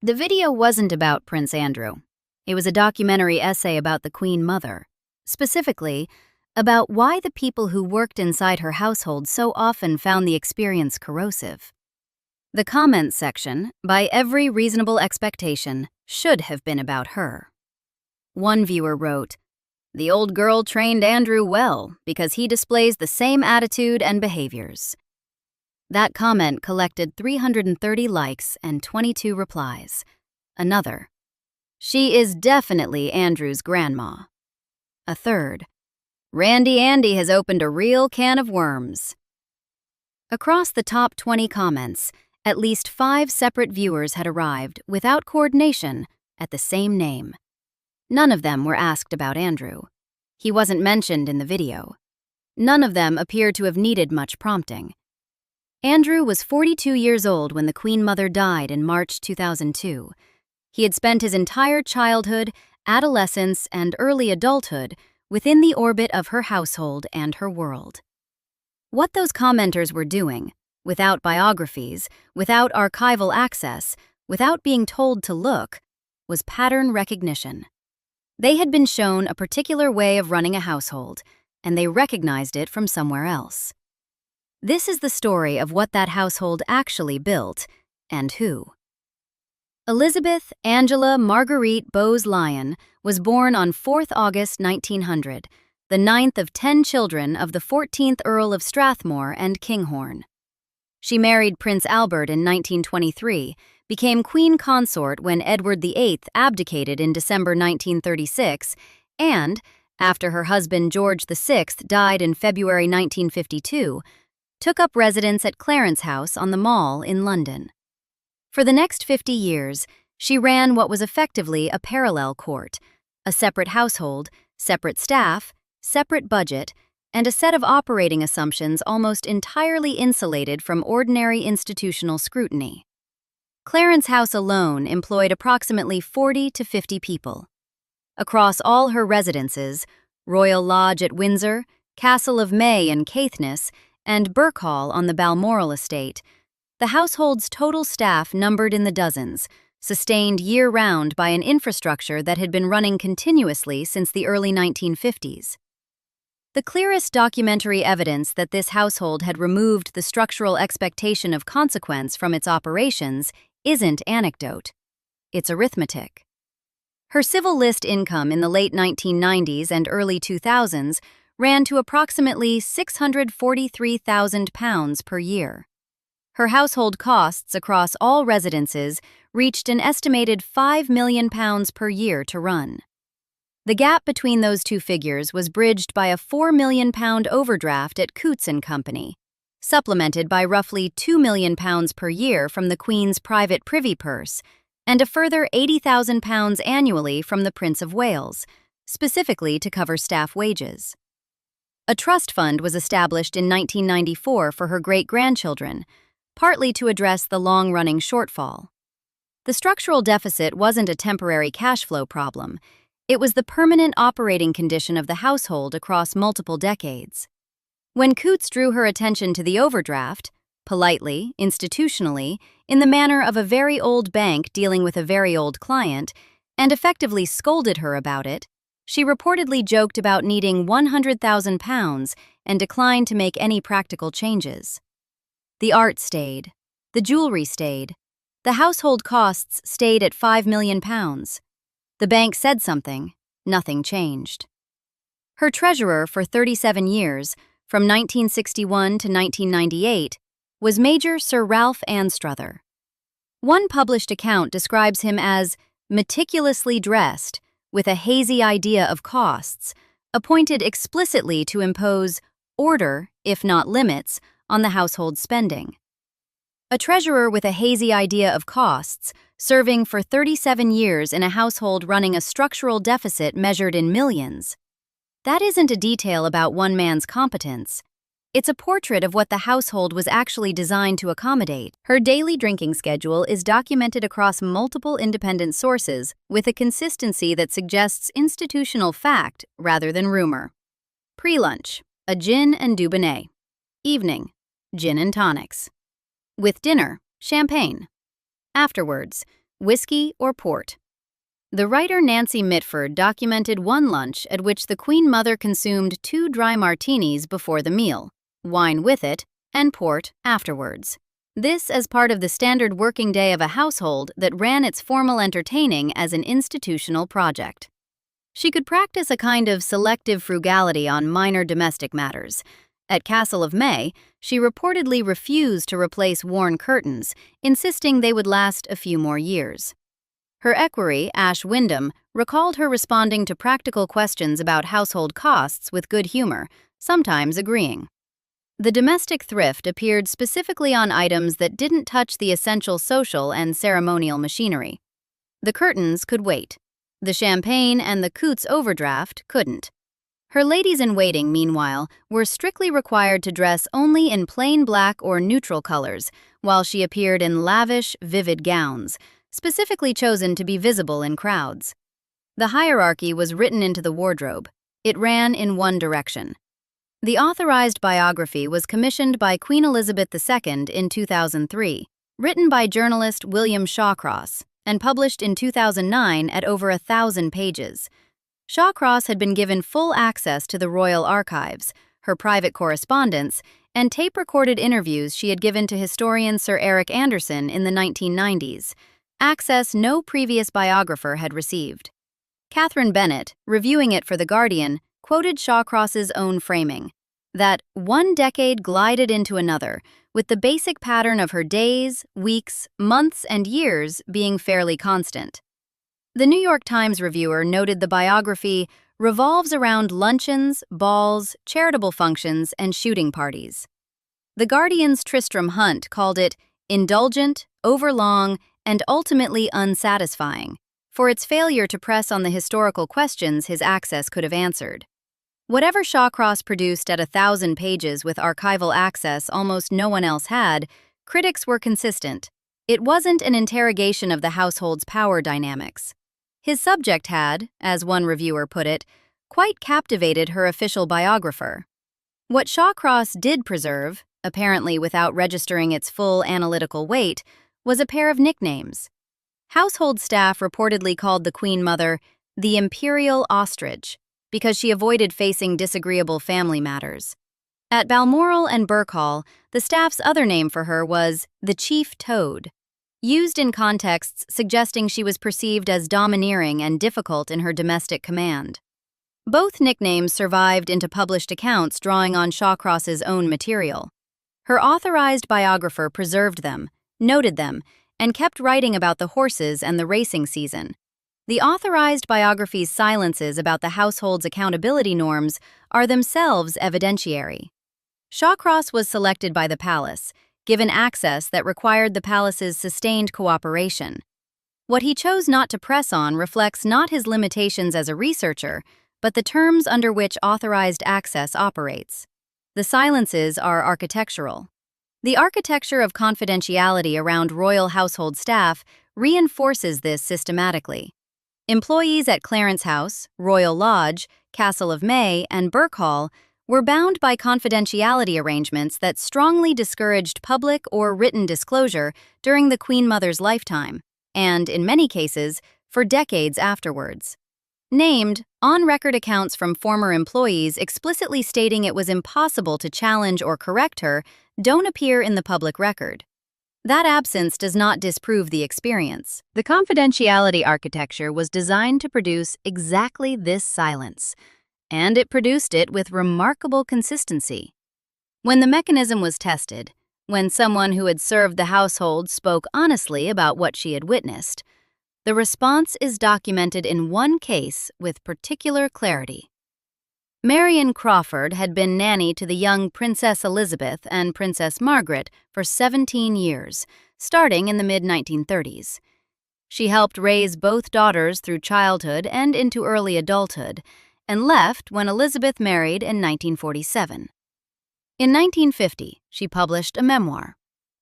The video wasn't about Prince Andrew. It was a documentary essay about the Queen Mother, specifically about why the people who worked inside her household so often found the experience corrosive. The comments section, by every reasonable expectation, should have been about her. One viewer wrote, "The old girl trained Andrew well because he displays the same attitude and behaviors." That comment collected 330 likes and 22 replies. Another, "She is definitely Andrew's grandma." A third, "Randy Andy has opened a real can of worms." Across the top 20 comments, at least 5 separate viewers had arrived, without coordination, at the same name. None of them were asked about Andrew. He wasn't mentioned in the video. None of them appeared to have needed much prompting. Andrew was 42 years old when the Queen Mother died in March 2002. He had spent his entire childhood, adolescence, and early adulthood within the orbit of her household and her world. What those commenters were doing, without biographies, without archival access, without being told to look, was pattern recognition. They had been shown a particular way of running a household, and they recognized it from somewhere else. This is the story of what that household actually built, and who. Elizabeth Angela Marguerite Bowes-Lyon was born on 4th August 1900, the 9th of 10 children of the 14th Earl of Strathmore and Kinghorn. She married Prince Albert in 1923, became Queen Consort when Edward VIII abdicated in December 1936, and, after her husband George VI died in February 1952, took up residence at Clarence House on the Mall in London. For the next 50 years, she ran what was effectively a parallel court, a separate household, separate staff, separate budget, and a set of operating assumptions almost entirely insulated from ordinary institutional scrutiny. Clarence House alone employed approximately 40 to 50 people. Across all her residences, Royal Lodge at Windsor, Castle of May in Caithness, and Birkhall on the Balmoral estate, the household's total staff numbered in the dozens, sustained year-round by an infrastructure that had been running continuously since the early 1950s. The clearest documentary evidence that this household had removed the structural expectation of consequence from its operations isn't anecdote. It's arithmetic. Her civil list income in the late 1990s and early 2000s ran to approximately £643,000 per year. Her household costs across all residences reached an estimated £5 million per year to run. The gap between those two figures was bridged by a £4 million overdraft at Coutts & Company, supplemented by roughly £2 million per year from the Queen's private privy purse, and a further £80,000 annually from the Prince of Wales, specifically to cover staff wages. A trust fund was established in 1994 for her great-grandchildren, partly to address the long-running shortfall. The structural deficit wasn't a temporary cash flow problem. It was the permanent operating condition of the household across multiple decades. When Coutts drew her attention to the overdraft, politely, institutionally, in the manner of a very old bank dealing with a very old client, and effectively scolded her about it, she reportedly joked about needing £100,000 and declined to make any practical changes. The art stayed. The jewelry stayed. The household costs stayed at £5 million. The bank said something. Nothing changed. Her treasurer for 37 years, from 1961 to 1998, was Major Sir Ralph Anstruther. One published account describes him as meticulously dressed, with a hazy idea of costs, appointed explicitly to impose order, if not limits, on the household's spending. A treasurer with a hazy idea of costs, serving for 37 years in a household running a structural deficit measured in millions. That isn't a detail about one man's competence. It's a portrait of what the household was actually designed to accommodate. Her daily drinking schedule is documented across multiple independent sources with a consistency that suggests institutional fact rather than rumor. Pre-lunch, a gin and Dubonnet. Evening, gin and tonics. With dinner, champagne. Afterwards, whiskey or port. The writer Nancy Mitford documented one lunch at which the Queen Mother consumed 2 dry martinis before the meal, wine with it, and port afterwards. This as part of the standard working day of a household that ran its formal entertaining as an institutional project. She could practice a kind of selective frugality on minor domestic matters. At Castle of May, she reportedly refused to replace worn curtains, insisting they would last a few more years. Her equerry, Ash Wyndham, recalled her responding to practical questions about household costs with good humor, sometimes agreeing. The domestic thrift appeared specifically on items that didn't touch the essential social and ceremonial machinery. The curtains could wait. The champagne and the Coots overdraft couldn't. Her ladies-in-waiting, meanwhile, were strictly required to dress only in plain black or neutral colors, while she appeared in lavish, vivid gowns, specifically chosen to be visible in crowds. The hierarchy was written into the wardrobe. It ran in one direction. The Authorized biography was commissioned by Queen Elizabeth II in 2003, written by journalist William Shawcross, and published in 2009 at over 1,000 pages. Shawcross had been given full access to the royal archives, her private correspondence, and tape-recorded interviews she had given to historian Sir Eric Anderson in the 1990s, access no previous biographer had received. Catherine Bennett, reviewing it for The Guardian, quoted Shawcross's own framing, that one decade glided into another, with the basic pattern of her days, weeks, months, and years being fairly constant. The New York Times reviewer noted the biography revolves around luncheons, balls, charitable functions, and shooting parties. The Guardian's Tristram Hunt called it indulgent, overlong, and ultimately unsatisfying, for its failure to press on the historical questions his access could have answered. Whatever Shawcross produced at 1,000 pages with archival access almost no one else had, critics were consistent. It wasn't an interrogation of the household's power dynamics. His subject had, as one reviewer put it, quite captivated her official biographer. What Shawcross did preserve, apparently without registering its full analytical weight, was a pair of nicknames. Household staff reportedly called the Queen Mother the Imperial Ostrich, because she avoided facing disagreeable family matters. At Balmoral and Birkhall, the staff's other name for her was the Chief Toad, used in contexts suggesting she was perceived as domineering and difficult in her domestic command. Both nicknames survived into published accounts drawing on Shawcross's own material. Her Authorized biographer preserved them, noted them, and kept writing about the horses and the racing season. The Authorized biography's silences about the household's accountability norms are themselves evidentiary. Shawcross was selected by the palace, given access that required the palace's sustained cooperation. What he chose not to press on reflects not his limitations as a researcher, but the terms under which authorized access operates. The silences are architectural. The architecture of confidentiality around royal household staff reinforces this systematically. Employees at Clarence House, Royal Lodge, Castle of May, and Birkhall were bound by confidentiality arrangements that strongly discouraged public or written disclosure during the Queen Mother's lifetime, and, in many cases, for decades afterwards. Named, on-record accounts from former employees explicitly stating it was impossible to challenge or correct her don't appear in the public record. That absence does not disprove the experience. The confidentiality architecture was designed to produce exactly this silence, and it produced it with remarkable consistency. When the mechanism was tested, when someone who had served the household spoke honestly about what she had witnessed, the response is documented in one case with particular clarity. Marion Crawford had been nanny to the young Princess Elizabeth and Princess Margaret for 17 years, starting in the mid-1930s. She helped raise both daughters through childhood and into early adulthood, and left when Elizabeth married in 1947. In 1950, she published a memoir.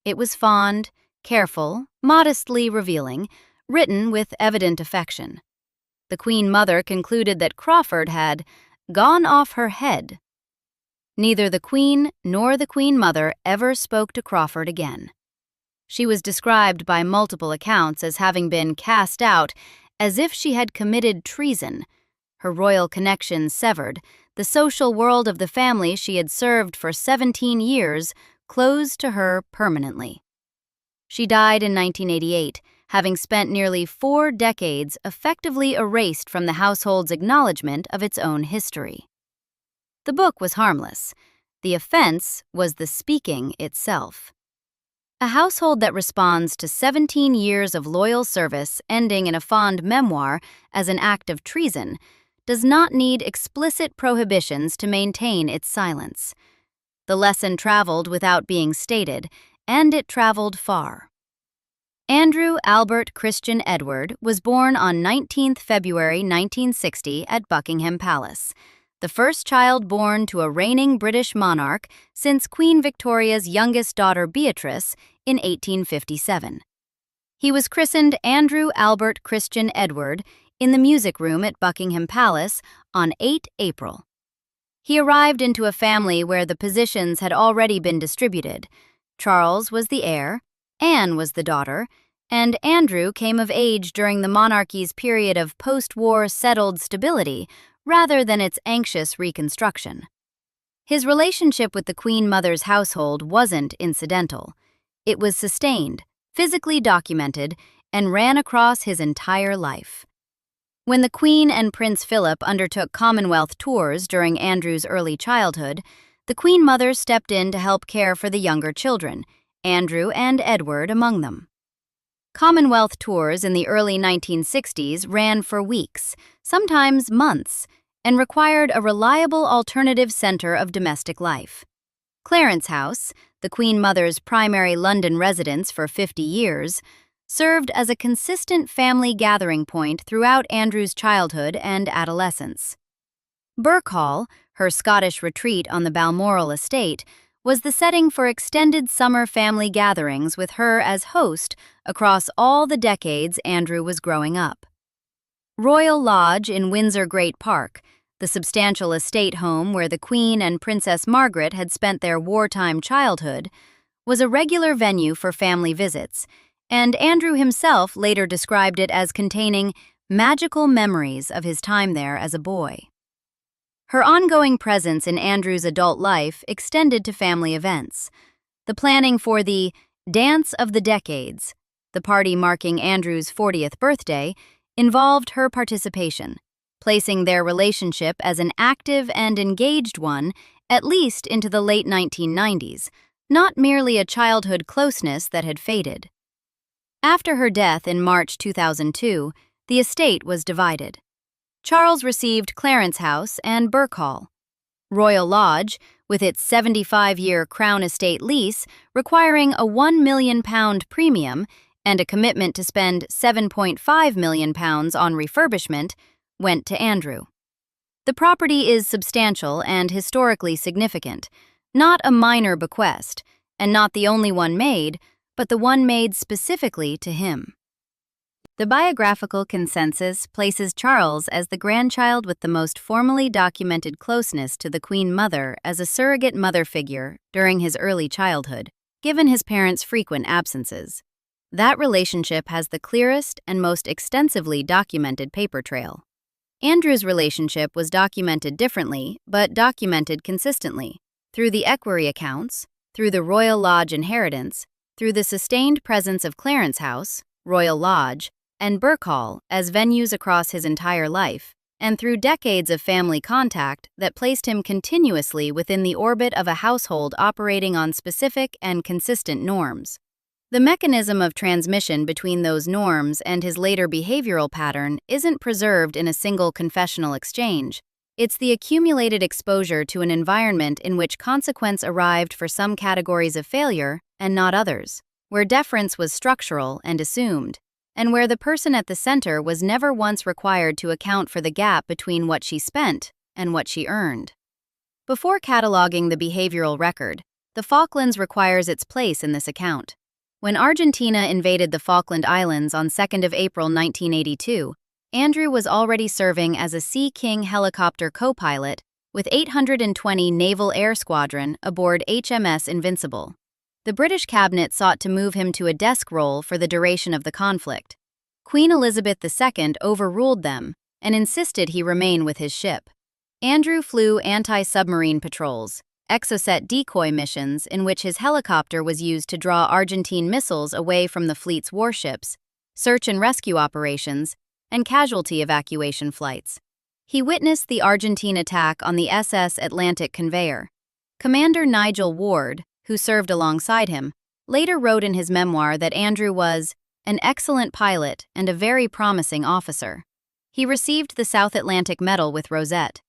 It was fond, careful, modestly revealing, written with evident affection. The Queen Mother concluded that Crawford had gone off her head. Neither the Queen nor the Queen Mother ever spoke to Crawford again. She was described by multiple accounts as having been cast out as if she had committed treason. Her royal connections severed, the social world of the family she had served for 17 years closed to her permanently. She died in 1988, having spent nearly 4 decades effectively erased from the household's acknowledgement of its own history. The book was harmless. The offense was the speaking itself. A household that responds to 17 years of loyal service ending in a fond memoir as an act of treason does not need explicit prohibitions to maintain its silence. The lesson traveled without being stated, and it traveled far. Andrew Albert Christian Edward was born on 19th February 1960 at Buckingham Palace, the first child born to a reigning British monarch since Queen Victoria's youngest daughter Beatrice in 1857. He was christened Andrew Albert Christian Edward in the music room at Buckingham Palace on 8 April. He arrived into a family where the positions had already been distributed. Charles was the heir, Anne was the daughter, and Andrew came of age during the monarchy's period of post-war settled stability rather than its anxious reconstruction. His relationship with the Queen Mother's household wasn't incidental. It was sustained, physically documented, and ran across his entire life. When the Queen and Prince Philip undertook Commonwealth tours during Andrew's early childhood, the Queen Mother stepped in to help care for the younger children, Andrew and Edward among them. Commonwealth tours in the early 1960s ran for weeks, sometimes months, and required a reliable alternative center of domestic life. Clarence House, the Queen Mother's primary London residence for 50 years, served as a consistent family gathering point throughout Andrew's childhood and adolescence. Birk Hall, her Scottish retreat on the Balmoral estate, was the setting for extended summer family gatherings with her as host across all the decades Andrew was growing up. Royal Lodge in Windsor Great Park, the substantial estate home where the Queen and Princess Margaret had spent their wartime childhood, was a regular venue for family visits, and Andrew himself later described it as containing magical memories of his time there as a boy. Her ongoing presence in Andrew's adult life extended to family events. The planning for the Dance of the Decades, the party marking Andrew's 40th birthday, involved her participation, placing their relationship as an active and engaged one at least into the late 1990s, not merely a childhood closeness that had faded. After her death in March 2002, the estate was divided. Charles received Clarence House and Birk Hall. Royal Lodge, with its 75-year Crown Estate lease requiring a £1 million premium and a commitment to spend £7.5 million on refurbishment, went to Andrew. The property is substantial and historically significant, not a minor bequest, and not the only one made, but the one made specifically to him. The biographical consensus places Charles as the grandchild with the most formally documented closeness to the Queen Mother as a surrogate mother figure during his early childhood, given his parents' frequent absences. That relationship has the clearest and most extensively documented paper trail. Andrew's relationship was documented differently, but documented consistently, through the equerry accounts, through the Royal Lodge inheritance, through the sustained presence of Clarence House, Royal Lodge, and Birk Hall as venues across his entire life, and through decades of family contact that placed him continuously within the orbit of a household operating on specific and consistent norms. The mechanism of transmission between those norms and his later behavioral pattern isn't preserved in a single confessional exchange. It's the accumulated exposure to an environment in which consequence arrived for some categories of failure and not others, where deference was structural and assumed, and where the person at the center was never once required to account for the gap between what she spent and what she earned. Before cataloging the behavioral record, the Falklands requires its place in this account. When Argentina invaded the Falkland Islands on 2nd of April 1982, Andrew was already serving as a Sea King helicopter co-pilot with 820 Naval Air Squadron aboard HMS Invincible. the British cabinet sought to move him to a desk role for the duration of the conflict. Queen Elizabeth II overruled them and insisted he remain with his ship. Andrew flew anti-submarine patrols, exocet decoy missions in which his helicopter was used to draw Argentine missiles away from the fleet's warships, search and rescue operations, and casualty evacuation flights. He witnessed the Argentine attack on the SS Atlantic conveyor. Commander Nigel Ward, who served alongside him, later wrote in his memoir that Andrew was an excellent pilot and a very promising officer. He received the South Atlantic Medal with Rosette.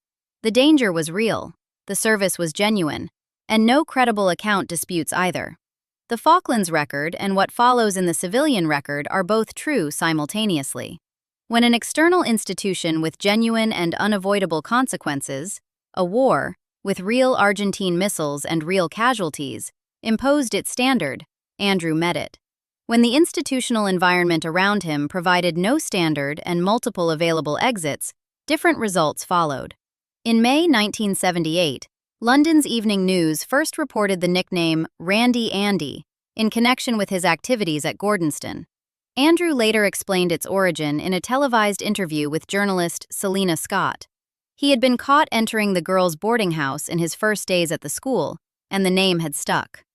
The danger was real, the service was genuine, and no credible account disputes either. The Falklands record and what follows in the civilian record are both true simultaneously. When an external institution with genuine and unavoidable consequences, a war, with real Argentine missiles and real casualties, imposed its standard, Andrew met it. When the institutional environment around him provided no standard and multiple available exits, different results followed. In May 1978, London's Evening News first reported the nickname Randy Andy in connection with his activities at Gordonston. Andrew later explained its origin in a televised interview with journalist Selina Scott. He had been caught entering the girls' boarding house in his first days at the school, and the name had stuck.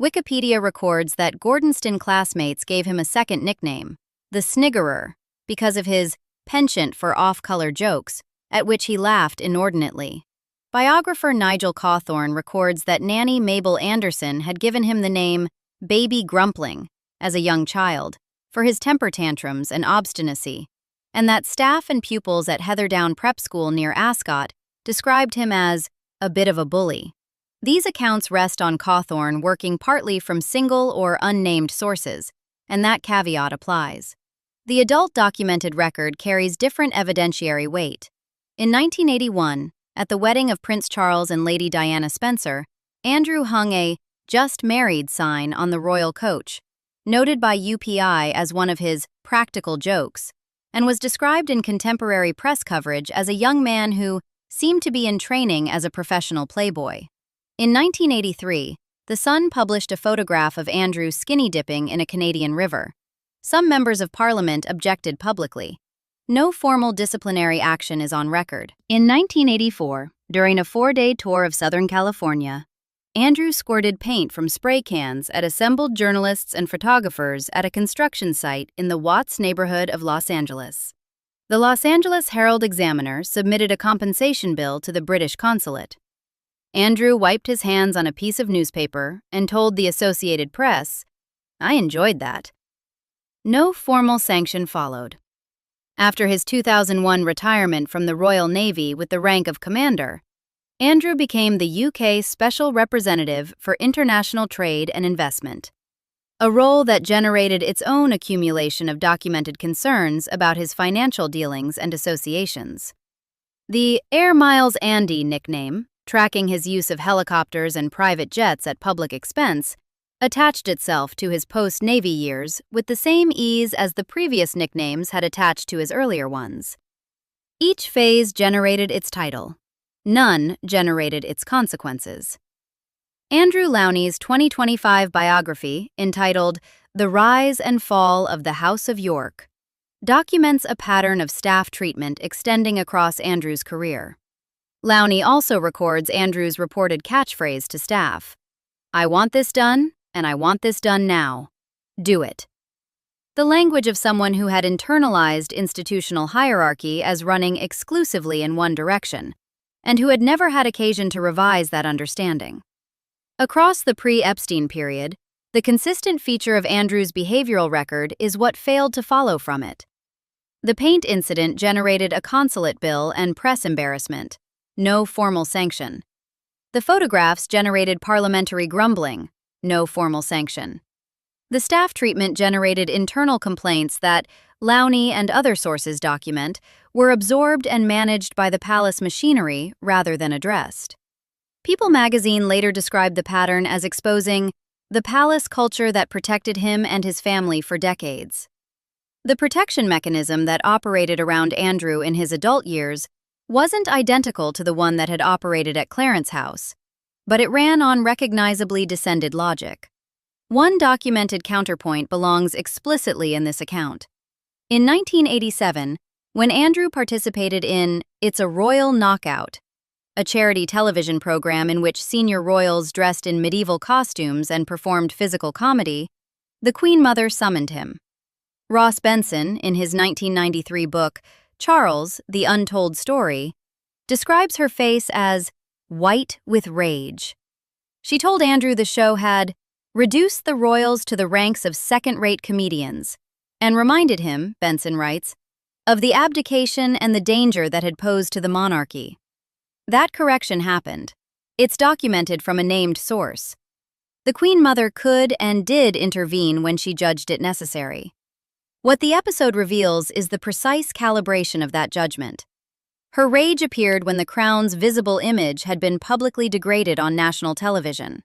Wikipedia records that Gordonston classmates gave him a second nickname, the Sniggerer, because of his penchant for off-color jokes, at which he laughed inordinately. Biographer Nigel Cawthorne records that nanny Mabel Anderson had given him the name Baby Grumpling as a young child for his temper tantrums and obstinacy, and that staff and pupils at Heatherdown Prep School near Ascot described him as a bit of a bully. These accounts rest on Cawthorne working partly from single or unnamed sources, and that caveat applies. The adult documented record carries different evidentiary weight. In 1981, at the wedding of Prince Charles and Lady Diana Spencer, Andrew hung a "Just Married" sign on the royal coach, noted by UPI as one of his practical jokes, and was described in contemporary press coverage as a young man who seemed to be in training as a professional playboy. In 1983, The Sun published a photograph of Andrew skinny dipping in a Canadian river. Some members of Parliament objected publicly. No formal disciplinary action is on record. In 1984, during a 4-day tour of Southern California, Andrew squirted paint from spray cans at assembled journalists and photographers at a construction site in the Watts neighborhood of Los Angeles. The Los Angeles Herald-Examiner submitted a compensation bill to the British consulate. Andrew wiped his hands on a piece of newspaper and told the Associated Press, "I enjoyed that." No formal sanction followed. After his 2001 retirement from the Royal Navy with the rank of commander, Andrew became the UK Special Representative for International Trade and Investment, a role that generated its own accumulation of documented concerns about his financial dealings and associations. The Air Miles Andy nickname, tracking his use of helicopters and private jets at public expense, attached itself to his post-Navy years with the same ease as the previous nicknames had attached to his earlier ones. Each phase generated its title. None generated its consequences. Andrew Lowney's 2025 biography, entitled The Rise and Fall of the House of York, documents a pattern of staff treatment extending across Andrew's career. Lowney also records Andrew's reported catchphrase to staff, "I want this done, and I want this done now. Do it." The language of someone who had internalized institutional hierarchy as running exclusively in one direction, and who had never had occasion to revise that understanding. Across the pre-Epstein period, the consistent feature of Andrew's behavioral record is what failed to follow from it. The paint incident generated a consulate bill and press embarrassment, no formal sanction. The photographs generated parliamentary grumbling, no formal sanction. The staff treatment generated internal complaints that, Lowney and other sources document, were absorbed and managed by the palace machinery rather than addressed. People magazine later described the pattern as exposing the palace culture that protected him and his family for decades. The protection mechanism that operated around Andrew in his adult years wasn't identical to the one that had operated at Clarence House, but it ran on recognizably descended logic. One documented counterpoint belongs explicitly in this account. In 1987, when Andrew participated in It's a Royal Knockout, a charity television program in which senior royals dressed in medieval costumes and performed physical comedy, the Queen Mother summoned him. Ross Benson, in his 1993 book, Charles, The Untold Story, describes her face as white with rage. She told Andrew the show had reduced the royals to the ranks of second-rate comedians, and reminded him, Benson writes, of the abdication and the danger that had posed to the monarchy. That correction happened. It's documented from a named source. The Queen Mother could and did intervene when she judged it necessary. What the episode reveals is the precise calibration of that judgment. Her rage appeared when the crown's visible image had been publicly degraded on national television.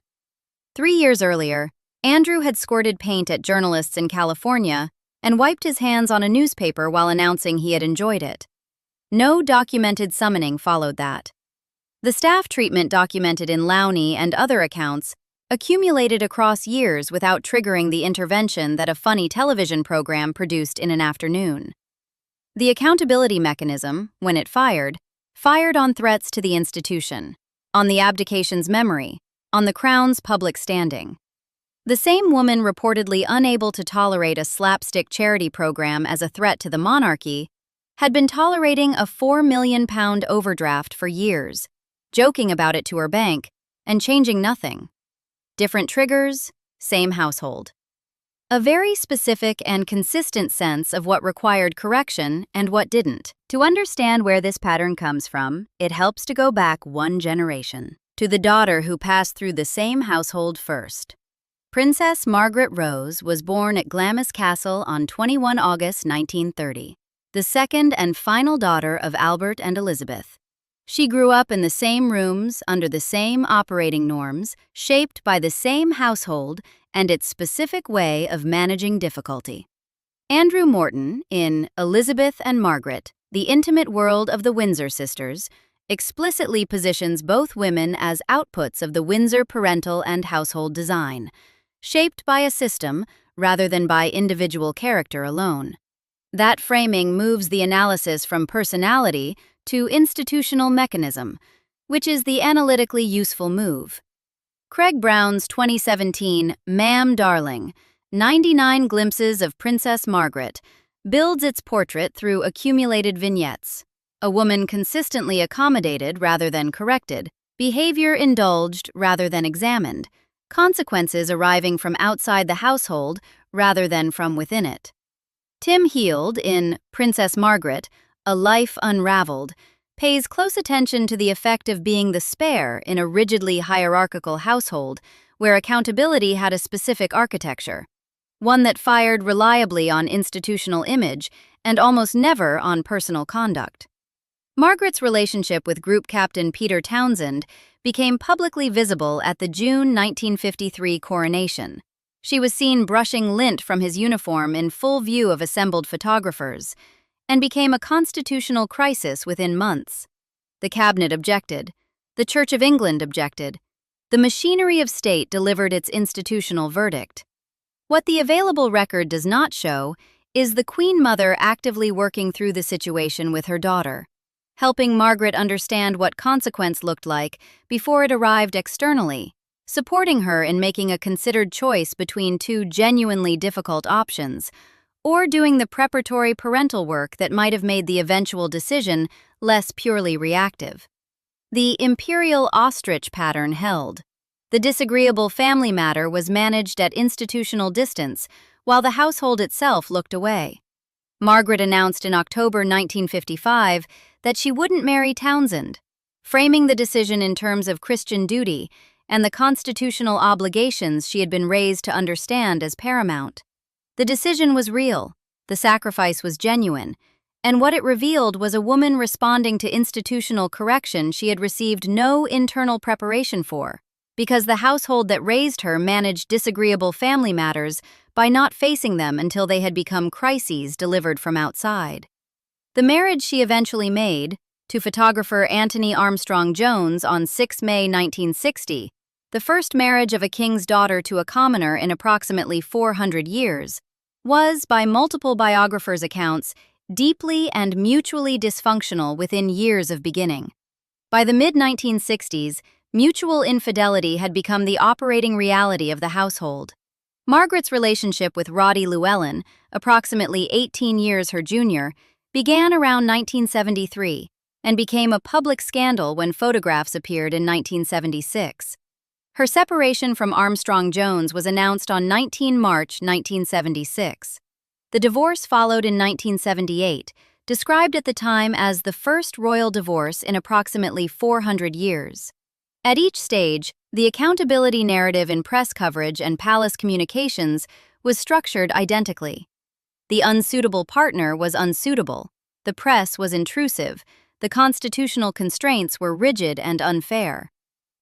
3 years earlier, Andrew had squirted paint at journalists in California and wiped his hands on a newspaper while announcing he had enjoyed it. No documented summoning followed that. The staff treatment documented in Lowney and other accounts accumulated across years without triggering the intervention that a funny television program produced in an afternoon. The accountability mechanism, when it fired on threats to the institution, on the abdication's memory, on the Crown's public standing. The same woman reportedly unable to tolerate a slapstick charity program as a threat to the monarchy had been tolerating a £4 million overdraft for years, joking about it to her bank, and changing nothing. Different triggers, same household. A very specific and consistent sense of what required correction and what didn't. To understand where this pattern comes from, it helps to go back one generation, to the daughter who passed through the same household first. Princess Margaret Rose was born at Glamis Castle on 21 August 1930, the second and final daughter of Albert and Elizabeth. She grew up in the same rooms, under the same operating norms, shaped by the same household and its specific way of managing difficulty. Andrew Morton, in Elizabeth and Margaret, The Intimate World of the Windsor Sisters, explicitly positions both women as outputs of the Windsor parental and household design, shaped by a system rather than by individual character alone. That framing moves the analysis from personality to institutional mechanism, which is the analytically useful move. Craig Brown's 2017 Ma'am Darling, 99 Glimpses of Princess Margaret, builds its portrait through accumulated vignettes. A woman consistently accommodated rather than corrected, behavior indulged rather than examined, consequences arriving from outside the household rather than from within it. Tim Heald, in Princess Margaret, A Life Unraveled, pays close attention to the effect of being the spare in a rigidly hierarchical household where accountability had a specific architecture, one that fired reliably on institutional image and almost never on personal conduct. Margaret's relationship with Group Captain Peter Townsend became publicly visible at the June 1953 coronation. She was seen brushing lint from his uniform in full view of assembled photographers, and became a constitutional crisis within months. The cabinet objected. The Church of England objected. The machinery of state delivered its institutional verdict. What the available record does not show is the Queen Mother actively working through the situation with her daughter, helping Margaret understand what consequence looked like before it arrived externally, supporting her in making a considered choice between two genuinely difficult options, or doing the preparatory parental work that might have made the eventual decision less purely reactive. The imperial ostrich pattern held. The disagreeable family matter was managed at institutional distance, while the household itself looked away. Margaret announced in October 1955 that she wouldn't marry Townsend, framing the decision in terms of Christian duty and the constitutional obligations she had been raised to understand as paramount. The decision was real, the sacrifice was genuine, and what it revealed was a woman responding to institutional correction she had received no internal preparation for, because the household that raised her managed disagreeable family matters by not facing them until they had become crises delivered from outside. The marriage she eventually made, to photographer Anthony Armstrong Jones on 6 May 1960, the first marriage of a king's daughter to a commoner in approximately 400 years, was, by multiple biographers' accounts, deeply and mutually dysfunctional within years of beginning. By the mid-1960s, mutual infidelity had become the operating reality of the household. Margaret's relationship with Roddy Llewellyn, approximately 18 years her junior, began around 1973 and became a public scandal when photographs appeared in 1976. Her separation from Armstrong Jones was announced on 19 March 1976. The divorce followed in 1978, described at the time as the first royal divorce in approximately 400 years. At each stage, the accountability narrative in press coverage and palace communications was structured identically. The unsuitable partner was unsuitable, the press was intrusive, the constitutional constraints were rigid and unfair.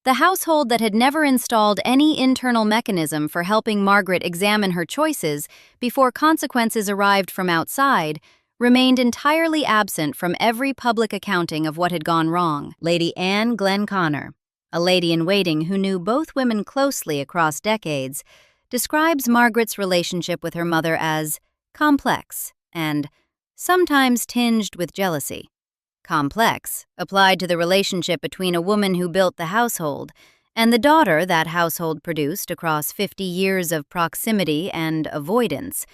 The household that had never installed any internal mechanism for helping Margaret examine her choices before consequences arrived from outside remained entirely absent from every public accounting of what had gone wrong. Lady Anne Glenconner, a lady-in-waiting who knew both women closely across decades, describes Margaret's relationship with her mother as complex and sometimes tinged with jealousy. Complex applied to the relationship between a woman who built the household and the daughter that household produced across 50 years of proximity and avoidance,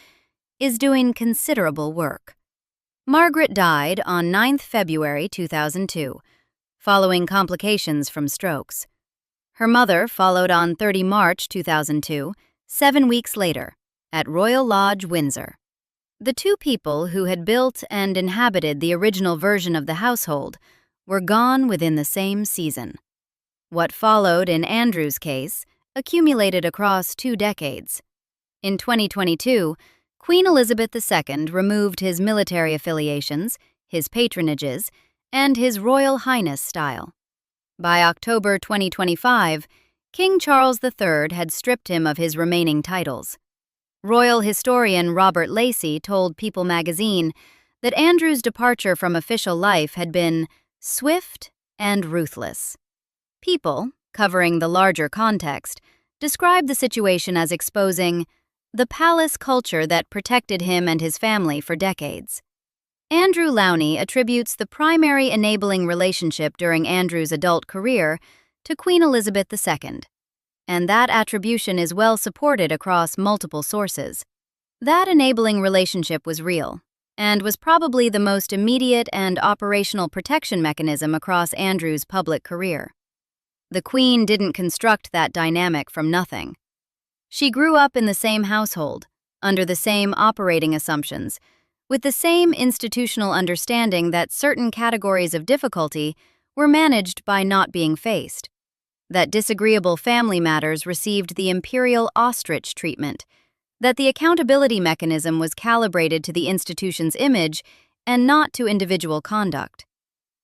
is doing considerable work. Margaret died on 9 February 2002, following complications from strokes. Her mother followed on 30 March 2002, 7 weeks later, at Royal Lodge, Windsor. The two people who had built and inhabited the original version of the household were gone within the same season. What followed in Andrew's case accumulated across 2 decades. In 2022, Queen Elizabeth II removed his military affiliations, his patronages, and his Royal Highness style. By October 2025, King Charles III had stripped him of his remaining titles. Royal historian Robert Lacey told People magazine that Andrew's departure from official life had been swift and ruthless. People, covering the larger context, described the situation as exposing the palace culture that protected him and his family for decades. Andrew Lowney attributes the primary enabling relationship during Andrew's adult career to Queen Elizabeth II. And that attribution is well supported across multiple sources. That enabling relationship was real, and was probably the most immediate and operational protection mechanism across Andrew's public career. The Queen didn't construct that dynamic from nothing. She grew up in the same household, under the same operating assumptions, with the same institutional understanding that certain categories of difficulty were managed by not being faced. That disagreeable family matters received the imperial ostrich treatment, that the accountability mechanism was calibrated to the institution's image and not to individual conduct.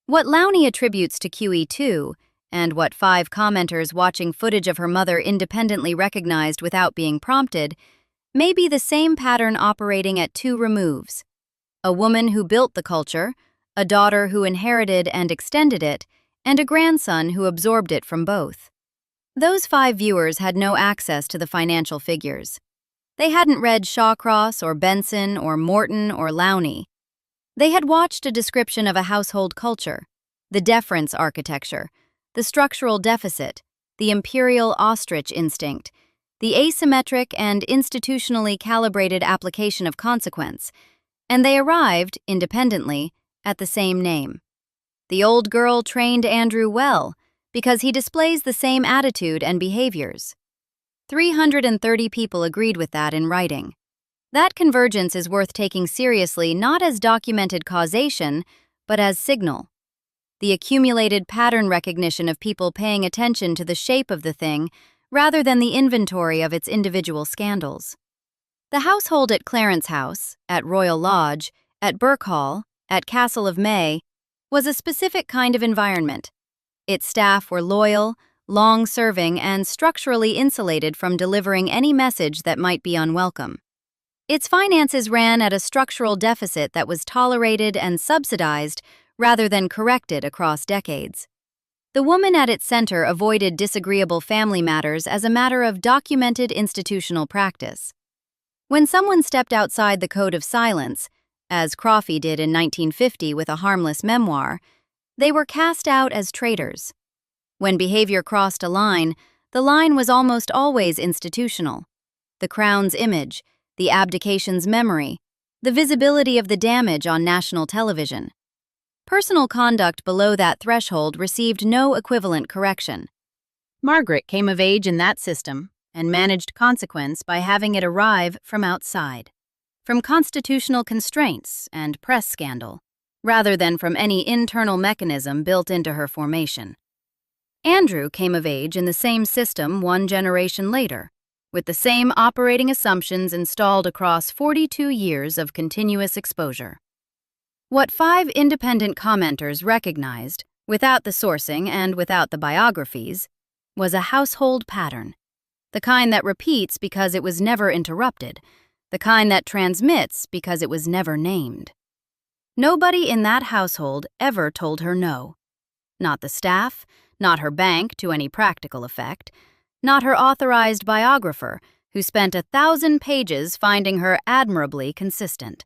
What Lowney attributes to QE2, and what 5 commenters watching footage of her mother independently recognized without being prompted, may be the same pattern operating at 2 removes. A woman who built the culture, a daughter who inherited and extended it, and a grandson who absorbed it from both. Those 5 viewers had no access to the financial figures. They hadn't read Shawcross or Benson or Morton or Lowney. They had watched a description of a household culture, the deference architecture, the structural deficit, the imperial ostrich instinct, the asymmetric and institutionally calibrated application of consequence, and they arrived, independently, at the same name. The old girl trained Andrew well because he displays the same attitude and behaviors. 330 people agreed with that in writing. That convergence is worth taking seriously not as documented causation, but as signal. The accumulated pattern recognition of people paying attention to the shape of the thing rather than the inventory of its individual scandals. The household at Clarence House, at Royal Lodge, at Burke Hall, at Castle of May, was a specific kind of environment. Its staff were loyal, long-serving, and structurally insulated from delivering any message that might be unwelcome. Its finances ran at a structural deficit that was tolerated and subsidized rather than corrected across decades. The woman at its center avoided disagreeable family matters as a matter of documented institutional practice. When someone stepped outside the code of silence, as Crawford did in 1950 with a harmless memoir, they were cast out as traitors. When behavior crossed a line, the line was almost always institutional. The Crown's image, the abdication's memory, the visibility of the damage on national television. Personal conduct below that threshold received no equivalent correction. Margaret came of age in that system and managed consequence by having it arrive from outside, from constitutional constraints and press scandal, rather than from any internal mechanism built into her formation. Andrew came of age in the same system one generation later, with the same operating assumptions installed across 42 years of continuous exposure. What 5 independent commenters recognized, without the sourcing and without the biographies, was a household pattern, the kind that repeats because it was never interrupted, the kind that transmits because it was never named. Nobody in that household ever told her no. Not the staff, not her bank to any practical effect, not her authorized biographer, who spent 1,000 pages finding her admirably consistent.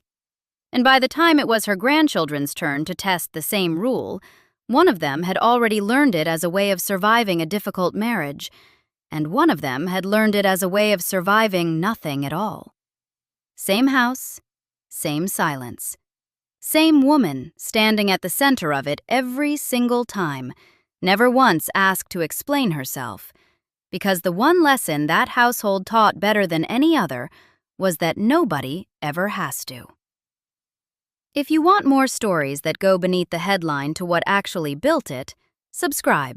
And by the time it was her grandchildren's turn to test the same rule, one of them had already learned it as a way of surviving a difficult marriage, and one of them had learned it as a way of surviving nothing at all. Same house, same silence. Same woman standing at the center of it every single time, never once asked to explain herself, because the one lesson that household taught better than any other was that nobody ever has to. If you want more stories that go beneath the headline to what actually built it, subscribe.